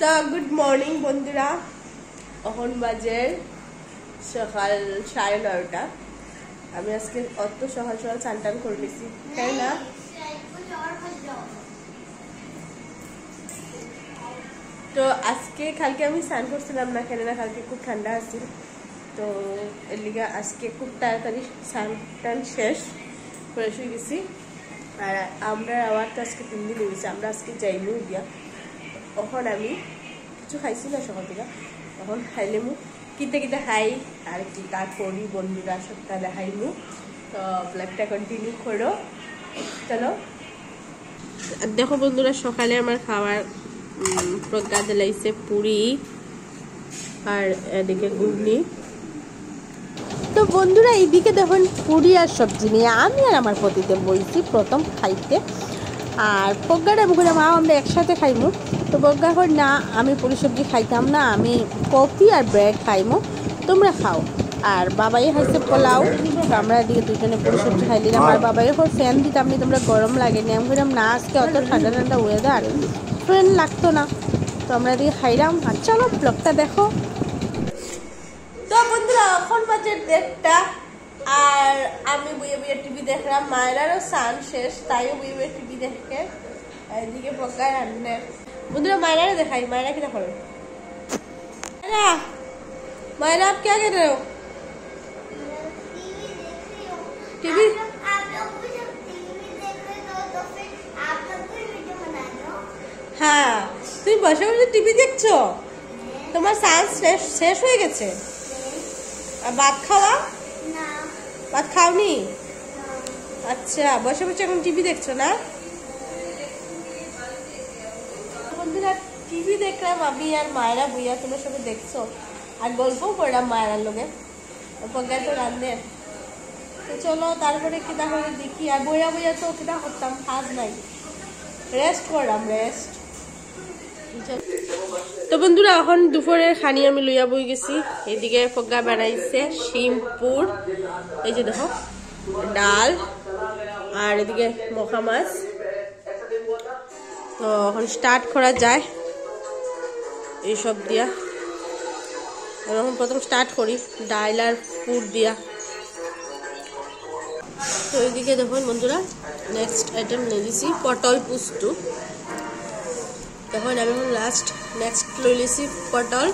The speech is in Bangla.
তো গুড মর্নিং বন্ধুরা, এখন বাজে সকাল 9:30। আমি আজকে অত সকাল সকাল চান টান করে নিয়েছি, তাই না? তো আজকে কালকে আমি স্নান করছিলাম না, কেন না কালকে খুব ঠান্ডা আছে। তো এর লিগে আজকে খুব তাড়াতাড়ি স্নান টান শেষ করে শুয়ে গেছি। আর আমরা আবার তো আজকে 3 দিন হয়েছে, আমরা আজকে যাইমু গিয়া। তখন আমি কিছু খাইছি না সকাল থেকে, তখন খাইলেমু কিতে কিতে খাই আর কি তারপরই বন্ধুরা সবটা দেখাইমু। তো ব্লগটা কন্টিনিউ করো, চলো। দেখো বন্ধুরা, সকালে আমার খাবার প্রজ্ঞা দিলাইছে পুরি আর এদিকে ঘুগনি। তো বন্ধুরা এইদিকে দেখুন পুরি আর সবজি নিয়ে আমি আর আমার পতিতে বইছি প্রথম খাইতে। আর প্রজ্ঞাটা বললাম আমরা একসাথে খাইমু। তো প্রজ্ঞা কই না, আমি পুরি সবজি খাইতাম না, আমি কফি আর ব্রেড খাইমু, তোমরা খাও। আর বাবাই খাইছে পোলাও, আমরা এদিকে দুজনে পুরি সবজি খাই দিলাম। আর বাবাই ওর ফ্যান দিতাম নি, তোমরা গরম লাগেনি। আমি বললাম না, আজকে অত ঠান্ডা ঠান্ডা ওয়েদার, ফ্যান লাগতো না। তো আমরা এদিকে খাইলাম। আর চলো ব্লগটা দেখো। তো বন্ধুরা এখন বাজে 1:30 আর আমি বইয়ে বইয়ে টিভি দেখলাম। মায়েরারও স্নান শেষ, তাইও বইয়ে বইয়ে টিভি দেখে। এদিকে প্রজ্ঞা রান্নে। বন্ধুরা মায়েরারও দেখাই, মায়েরা কি দেখো? मायरा आप क्या कर रहे हो? टीवी हाँ, তুমি বসে বসে টিভি দেখছো? তোমার সায়েন্স শেষ হয়ে গেছে? আর ভাত খাওয়া? না, ভাত খাওনি? আচ্ছা, বসে বসে এখন টিভি দেখছো না? বন্ধুরা টিভি দেখলাম আমি আর মায়েরা বইয়া, তোমরা সবাই দেখছো। আর গল্পও করলাম মায়েরার লোকে, প্রজ্ঞা তো রান্ধে। তো চলো তারপরে কিনা করে দেখি। আর বইয়া বইয়া তো কিনা করতাম, কাজ নাই, রেস্ট করলাম, রেস্ট। তো বন্ধুরা এখন দুপুরের খানি আমি লইয়া বই গেছি। এদিকে প্রজ্ঞা বানাইছে শিমপুর, এই যে দেখো ডাল, আর এদিকে মখা মাছ। তো এখন স্টার্ট করা যায় এইসব দিয়া। এখন প্রথম স্টার্ট করি ডাল আর পুর দিয়া। তো এইদিকে দেখুন বন্ধুরা, নেক্সট আইটেম নিয়ে দিছি পটল পুস্তু। তখন আমি লাস্ট নেক্সট লই লিছি পটল।